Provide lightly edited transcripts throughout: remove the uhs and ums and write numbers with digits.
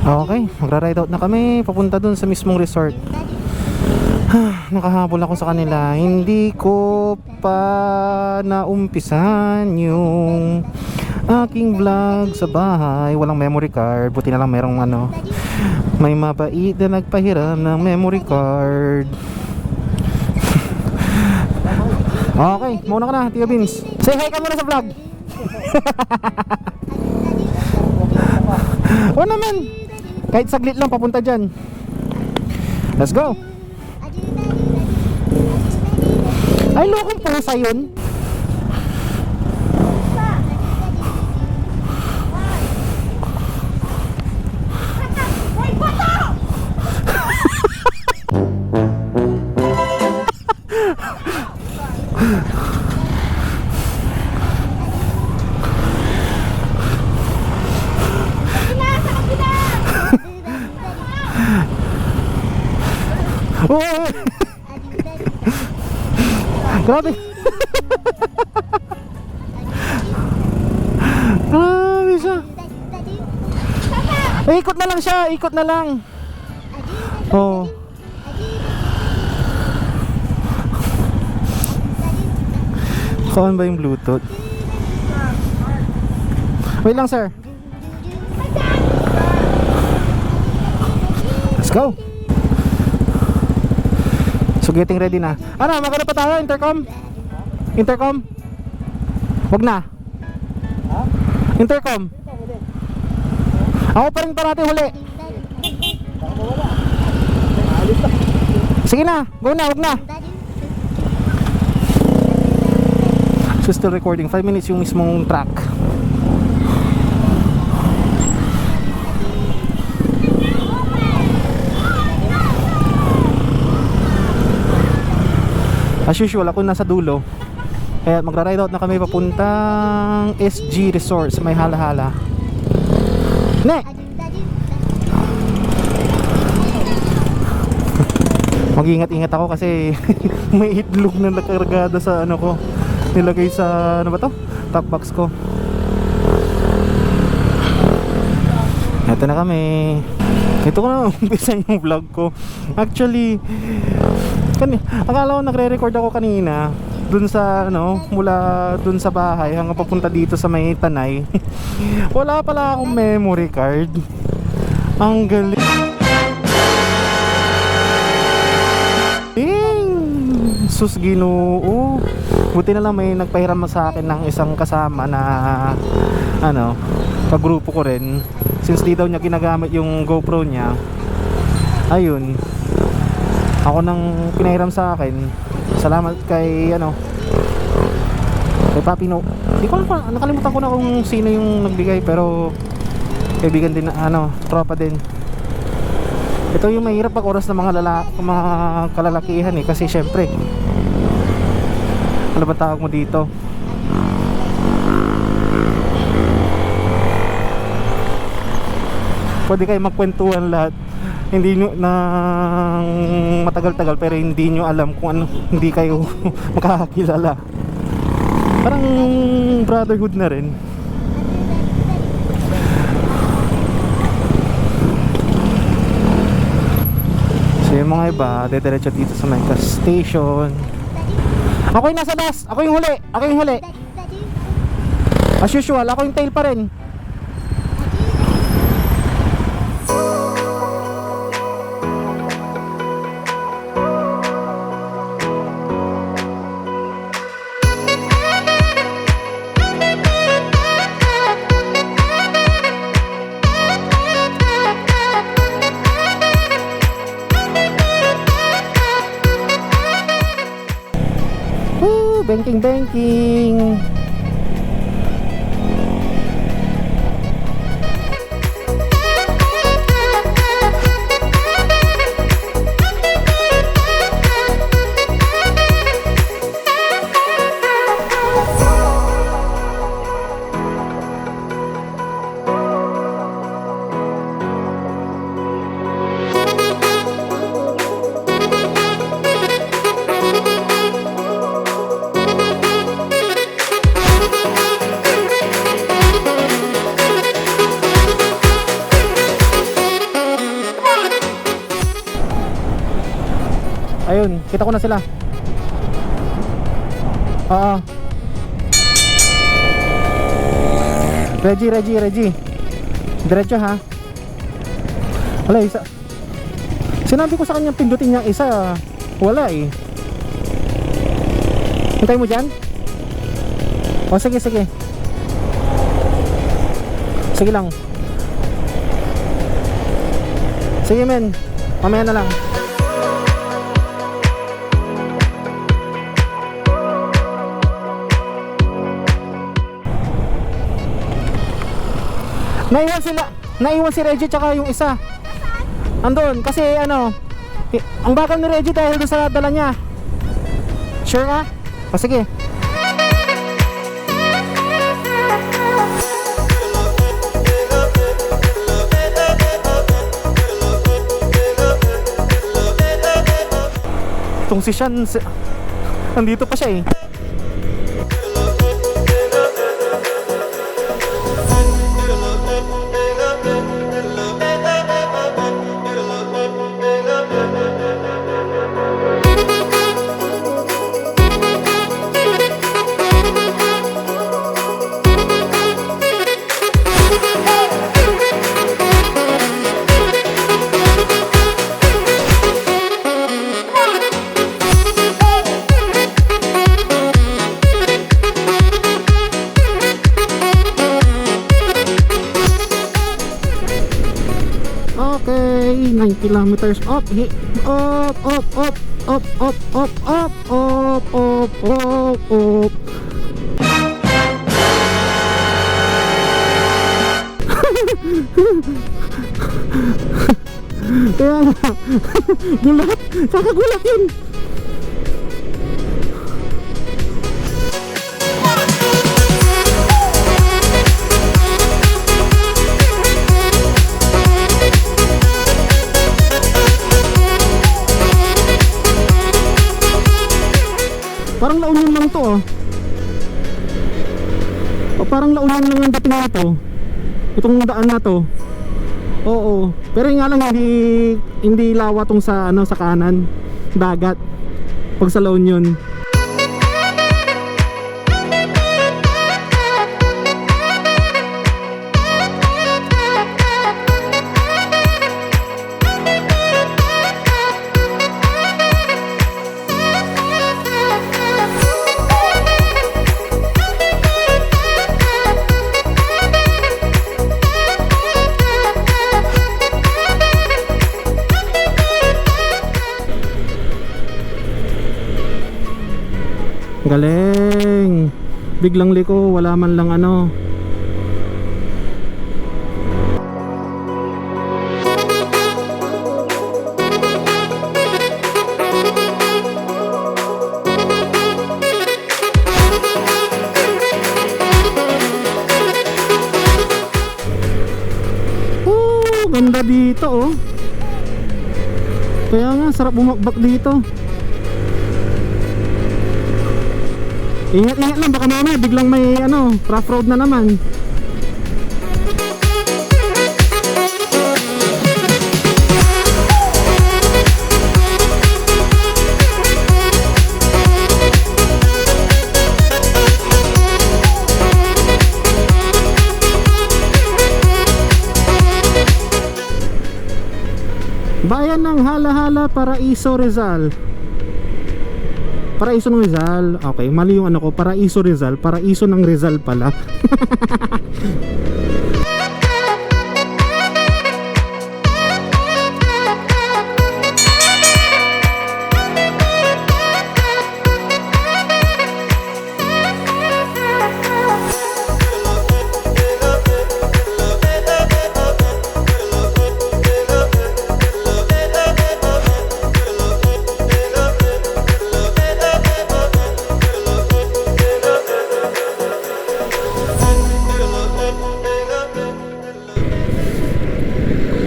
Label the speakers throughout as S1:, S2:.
S1: Okay, magra-ride out na kami papunta dun sa mismong resort. Nakahabol ako sa kanila. Hindi ko pa naumpisan yung aking vlog sa bahay. Walang memory card. Buti na lang merong may mabait na nagpahiram ng memory card. Okay, muna ka na, Tio Vince. Say hi ka muna sa vlog. O naman, kahit saglit lang papunta dyan. Let's go. Ay, lokong pusa yun. Oh! Grabe. Grabe siya. Ikot na lang siya, ikot na lang. Oh. Kawan ba yung Bluetooth? Wait lang, sir. Let's go. So getting ready na. Ano, magano pa tayo? Intercom? Intercom? Wag na. Intercom? Ako pa rin parati huli. Sige na, go na, wag na. So still recording, 5 minutes yung mismong track. As usual, ako nasa dulo. Kaya magra-ride out na kami papuntang SG Resort sa may Hala-Hala. Ne! Mag-ingat-ingat ako kasi may itlog na nakaragada sa ko. Nilagay sa ba to? Top box ko. Ito na kami. Ito ko na umpisa yung vlog ko. Actually, akala ko nagre-record ako kanina dun sa mula dun sa bahay hanggang papunta dito sa may Tanay. Wala pala akong memory card. Ang galing. Sus Ginoo. Buti na lang may nagpahiram sa akin ng isang kasama na kagrupo ko rin. Since di daw niya ginagamit yung GoPro niya, ayun, ako nang pinahiram sa akin. Salamat kay kay Papino. Di ko nakalimutan ko na kung sino yung nagbigay, pero kaibigan din na tropa din. Ito yung mahirap pag oras ng mga kalalakihan kasi syempre, ano ba tawag mo dito? Pwede kayo magkwentuhan lahat. Hindi nyo nang matagal-tagal pero hindi nyo alam kung hindi kayo makakakilala. Parang brotherhood na rin. So yung mga iba, dediretso dito sa Micah Station. Ako yung nasa bus, ako yung huli. As usual, ako yung tail pa rin. Banking. Kita ko na sila. Oo. Reggie. Diretso ha. Wala, isa. Sinabi ko sa kanya pindutin niya isa. Wala eh. Hintay mo dyan? O sige. Sige lang. Sige men. Mamaya na lang. Naiwan si Reggie tsaka yung isa. Andun kasi ano, ang bakal ni Reggie dahil doon sa dala niya. Sure ka? O sige. Itong si Sean, nandito pa siya eh. Okay, 9 kilometers up, up. Kaya nga, gulat, kakagulat yun. Parang launin lang to oh. O parang launin lang ang dating na to. Itong daan na to. Oo. Pero nga lang hindi lawa tong sa ano sa kanan. Dagat. Pag sa La Union. Galing. Biglang liko, wala man lang ano. Ganda dito oh. Kaya nga sarap bumakbak dito. Ingat lang baka mamaya biglang may ano, rough road na naman. Bayan ng Hala-Hala, Paraiso, Rizal. Paraiso ng Rizal. Okay, mali yung ano ko. Paraiso Rizal. Paraiso ng Rizal pala.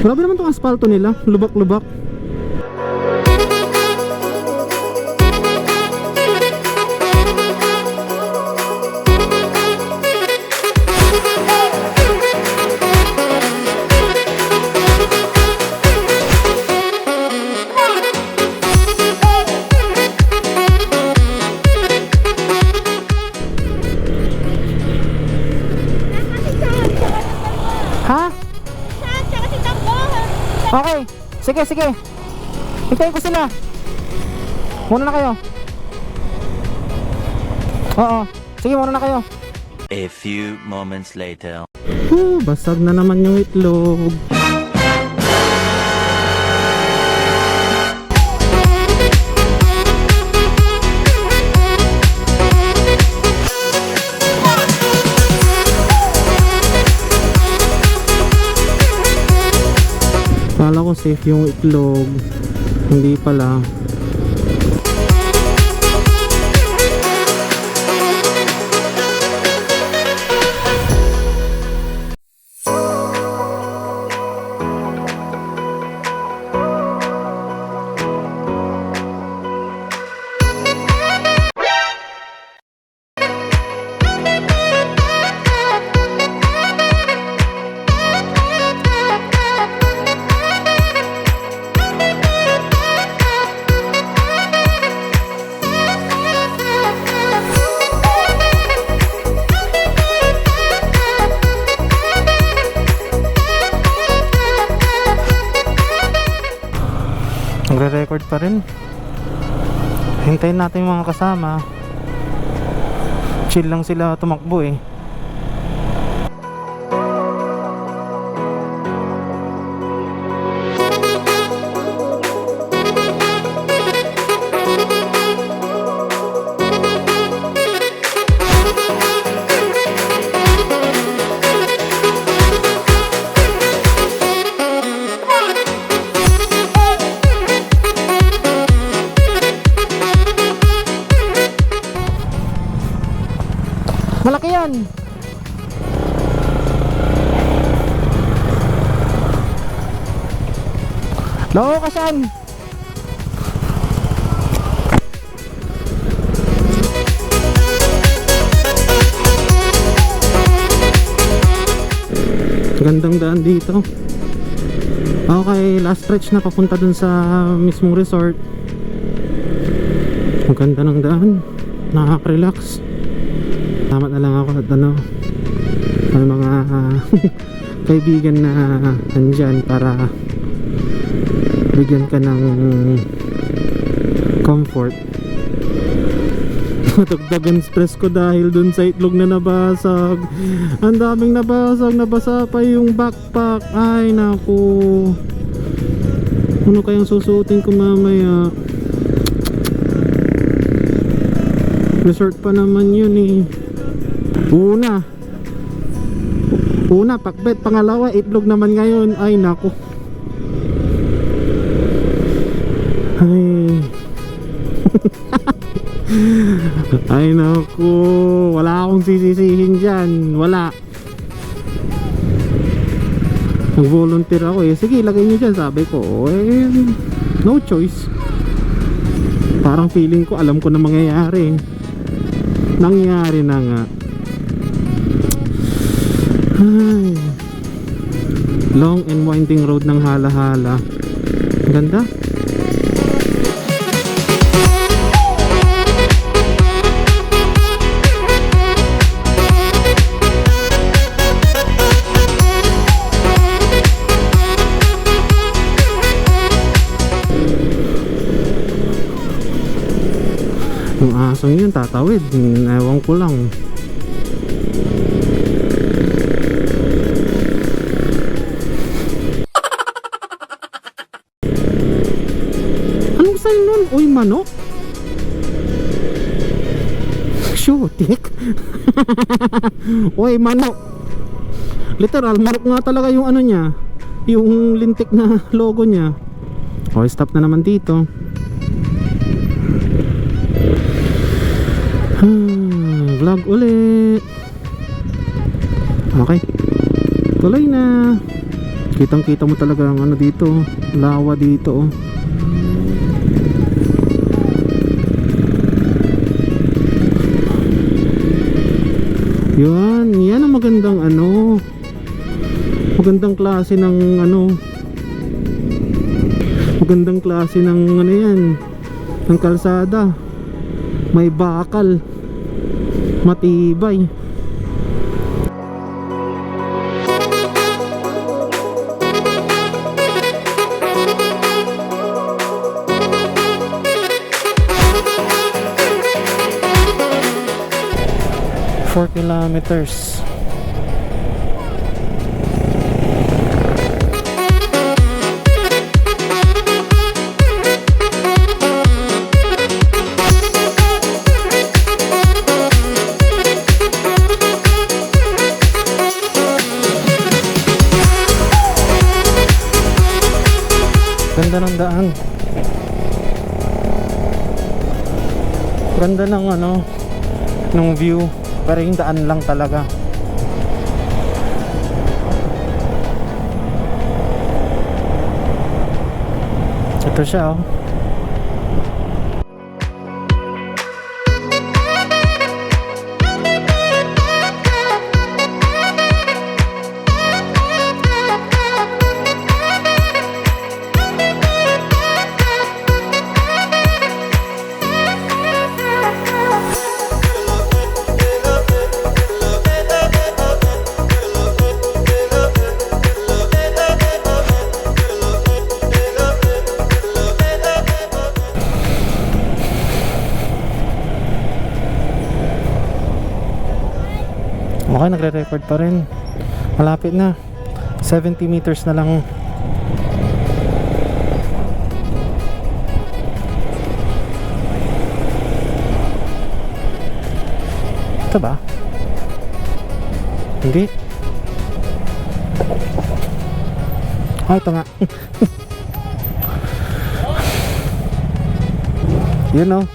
S1: Grabe naman tong asfalto nila, lubak-lubak. Okay, sige, sige. Hintayin ko sila. Muna na kayo. Oo, sige, muna na kayo.
S2: A few moments later.
S1: Basag na naman yung itlog. Kala ko safe yung itlog, hindi pala. Nagre-record pa rin. Hintayin natin yung mga kasama. Chill lang sila tumakbo eh. Malaki yan. Loko ka saan? Gandang daan dito. Okay, last stretch na papunta dun sa mismong resort. Ang ganda ng daan. Nakaka-relax. Tama na lang ako at may mga kaibigan na nandyan para bigyan ka ng comfort. Dagdagan stress ko dahil dun sa itlog na nabasag. Ang daming nabasag, nabasa pa yung backpack. Ay naku, ano kayang susuotin ko mamaya? Resort pa naman yun eh. Una pakbet, pangalawa itlog naman ngayon. Ay naku. Ay ay naku, wala akong sisisihin dyan. Wala. Nag-volunteer ako eh. Sige, lagay nyo dyan, sabi ko. Eh, no choice. Parang feeling ko alam ko na mangyayari. Nangyari na nga. Ay, long and winding road ng Hala-Hala. Ganda. Yung asong yun tatawid, ewan ko lang. Anong sign nun? Uy, manok? Shutik? Uy, manok. Literal, manok nga talaga yung ano niya, yung lintik na logo niya. Okay, stop na naman dito. Vlog ulit. Okay, tuloy na. Kitang kita mo talaga ang ano dito, lawa dito oh. Yan ang magandang ano, magandang klase ng ano, magandang klase ng ano yan, ng kalsada. May bakal, matibay. 4 kilometers. Ganda ng daan. Ganda ng ano, ng view. Pero yung daan lang talaga. Ito siya oh. Okay, nagre-record pa rin. Malapit na. 70 meters na lang. Ito ba? Hindi. Ah, ito nga. You know.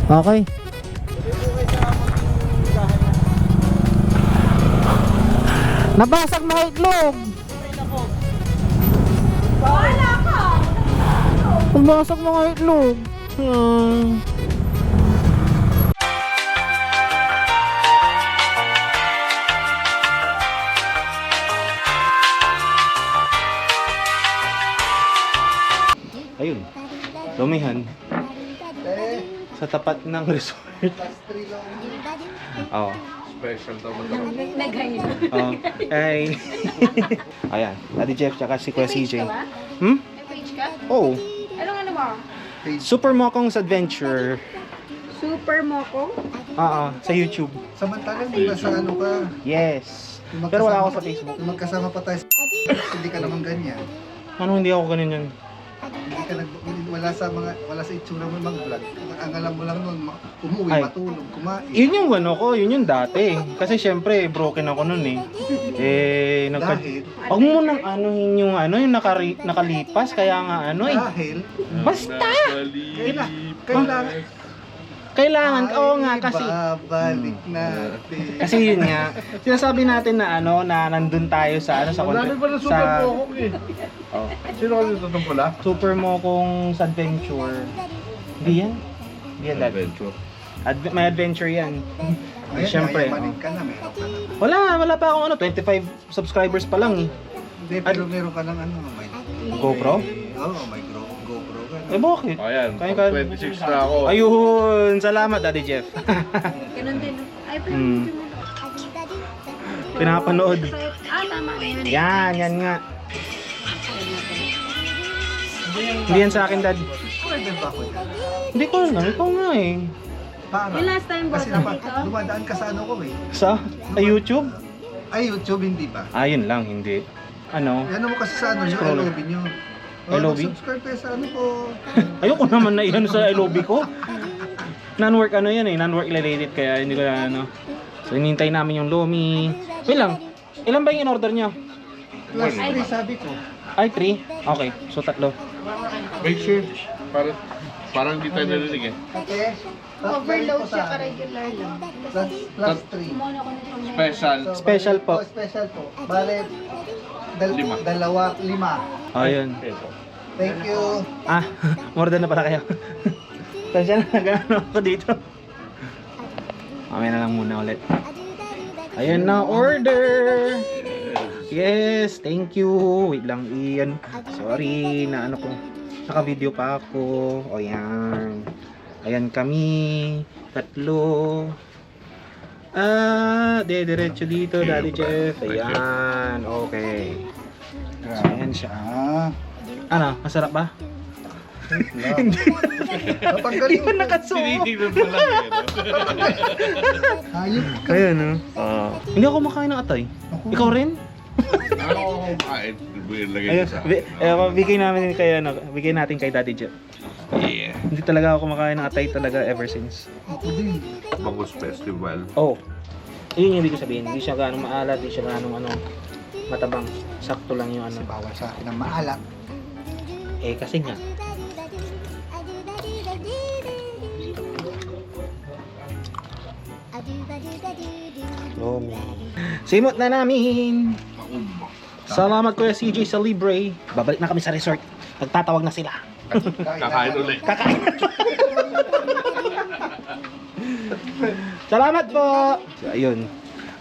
S1: Okay. Nabasag mga itlog.
S3: Wala ka!
S1: Nabasag mga itlog. Ayun. Lumihan. Sa tapat ng resort. Oh.
S4: Special daw mo.
S1: Oh. Hey. Ayan. Ate Jeff tsaka si Kuya CJ. Hmm?
S3: May page ka?
S1: Oh.
S3: Anong ano mo?
S1: Super Mokong's Adventure.
S3: Super Mokong?
S1: Sa YouTube.
S4: Samantalang di ba sa ano ka?
S1: Yes.
S4: Yung
S1: Pero wala ako sa
S4: magkasama-
S1: Facebook.
S4: yung magkasama pa tayo hindi ka naman ganyan.
S1: Ano hindi ako ganun yun?
S4: Hindi ka wala sa itsura mo mag-vlog. Ang alam mo lang noon, umuwi,
S1: Ay.
S4: matulog, kumain.
S1: Yun yung ano ko, yun yung dati. Kasi syempre, broken ako nun eh.
S4: Dahil,
S1: Huwag mo nang anuhin yung ano, yung nakalipas, kaya nga ano eh.
S4: dahil,
S1: Basta!
S4: kailangan,
S1: Oo nga, kasi...
S4: babalik natin.
S1: Kasi yun nga, sinasabi natin na ano, na nandun tayo sa ano, sa
S5: Marami pa ng Super Mokong eh.
S1: Oh,
S5: Sino kasi ito itong pula?
S1: Super Mokong's Adventure. Hindi yan? Hindi yan, Dad.
S5: Adventure.
S1: May adventure yan.
S4: Ngayon,
S1: Siyempre.
S4: yayamanin ka na, meron ka na.
S1: Wala pa akong ano, 25 subscribers pa lang eh.
S4: Hindi, pero meron ka lang ano, may...
S1: GoPro?
S4: Oo, may GoPro ka na.
S1: Eh bakit?
S5: Ayan,
S1: Kaya
S5: pang 26 na ako.
S1: Ayun! Salamat, Daddy Jeff.
S3: Ganun din. Ay, pero
S1: Hmm. Pinapanood.
S3: tama na yun.
S1: Yan nga. Hindi yan sa akin, Dad.
S4: Pwede ba ako yan?
S1: Hindi ko alam, ikaw nga eh.
S4: Para.
S3: Yung last time
S4: Kasi
S3: boss dito?
S4: dumadaan ka sa ano ko eh.
S1: Sa YouTube?
S4: Ay, YouTube, hindi ba?
S1: Yun lang, hindi. Ano?
S4: Yan mo kasi sa ano, yung
S1: Scroll.
S4: iLobby nyo.
S1: iLobby?
S4: Subscribe kayo sa ano ko.
S1: Ayoko naman na iyan sa lobby ko. Non-work ano yan eh, non-work related kaya hindi ko na ano. So hinintay namin yung Lomi. Wait lang, ilan ba yung in-order nyo?
S4: Plus 3 sabi ko.
S1: Ay, 3? Okay, so 3.
S5: Make sure. Parang hindi tayo narinig eh.
S4: Okay.
S3: Overload siya ka regular lang.
S4: Plus 3.
S5: Special.
S1: Special po.
S4: Special po. Bale,
S5: Lima.
S4: dalawa, 5.
S1: Ayun.
S4: Thank you.
S1: More than na pala kayo. Tansya na, nag-ano ako dito. Mamaya na lang muna ulit. Ayun na, order! Yes, thank you. Wait lang, iyan. Sorry, na ano ko. Naka-video pa ako. O yan. Ayan kami. 3. Diretso dito, Daddy Jeff. Ayan, okay. So, ayan siya. Ano, masarap ba?
S4: Napanggaling ko.
S1: Nakasuot.
S5: Tinitignan mo lang yan.
S4: Hayop ka.
S1: Ayan, no? Hindi ako kumakain ng atay. Ikaw rin?
S5: Ako kumain. Lagay
S1: Ayun,
S5: ko sa...
S1: bigay natin kay Daddy Joe.
S5: Yeah.
S1: Hindi talaga ako kumakain ng atay talaga ever since.
S4: Ako din.
S5: Bangus Festival.
S1: Oh. Yun yung ibig ko sabihin. Hindi siya gaano maalat, hindi siya gaano matabang. Sakto lang yung ano.
S4: Bawal sa akin ang maalat.
S1: Eh kasi nga. Oh, simot na namin. Salamat Kuya CJ sa libre. Babalik na kami sa resort. Nagtatawag na sila.
S5: Kakain ulit.
S1: Kakain. Salamat po. So, ayun.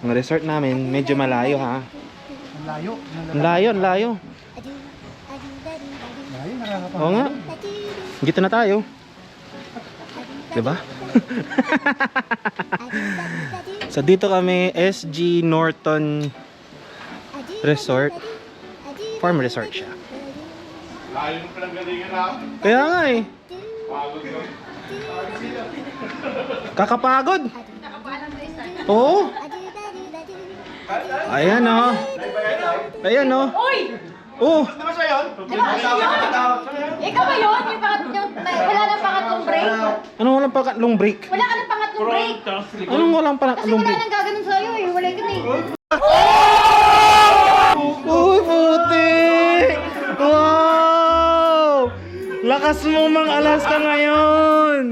S1: Ang resort namin medyo malayo ha.
S4: Ang layo.
S1: Ang layo, ang layo.
S4: Layo, nakakapangit.
S1: Oo nga. Dito na tayo. 'Di ba? So dito kami SG Norton Resort. Farm resort siya.
S5: Layo ng pinanggalingan na.
S1: Kaya nga eh. Kakapagod. Oo. Ayan oh. Ayan oh.
S3: Uy!
S1: Oh.
S3: Ikaw ba yun? Wala nang pangatlong break?
S1: Anong walang pangatlong break?
S3: Wala ka nang pangatlong break?
S1: Anong walang
S3: Kasi
S1: pangatlong
S3: wala
S1: break?
S3: nang gaganon sa'yo eh. Wala ka na eh.
S1: Uy, puti! Wow! Lakas mo mang Alaska ngayon!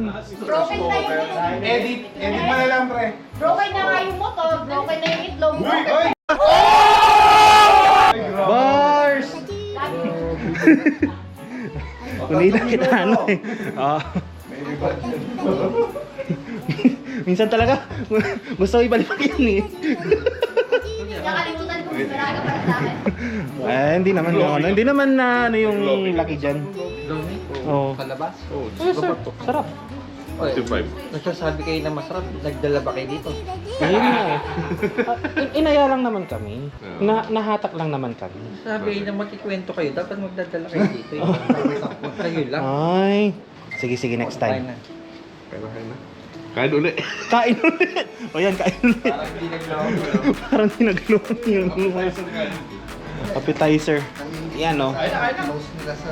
S3: Broken na yung motor.
S4: Edit mo na lang, pre.
S3: Broken na nga yung motor. Broken na yung itlog.
S1: Bars! Kunila kita ano eh. Ah. Minsan talaga gusto ko ibalik yan eh.
S3: Nakalimutan ko. Wala ka para sa akin.
S1: Eh, hindi naman ano, hindi naman na ano yung laki diyan. Oo.
S6: Palabas?
S5: Oh,
S1: Sarap.
S6: Oy,
S5: 55.
S6: nagsasabi kayo na masarap, nagdala ba kayo dito?
S1: Yun nga eh. Inaya lang naman kami. Nahatak lang naman kami.
S6: Sabi na magkikwento kayo, dapat magdadala kayo dito. Kayo lang.
S1: Ay. Sige, sige, next
S6: Kain
S1: time.
S6: na.
S5: Kain na. Kain ulit.
S1: Kain ulit. O yan, kain ulit. Parang tinagluhan yun. Appetizer. Yan o.
S4: Close nila sa...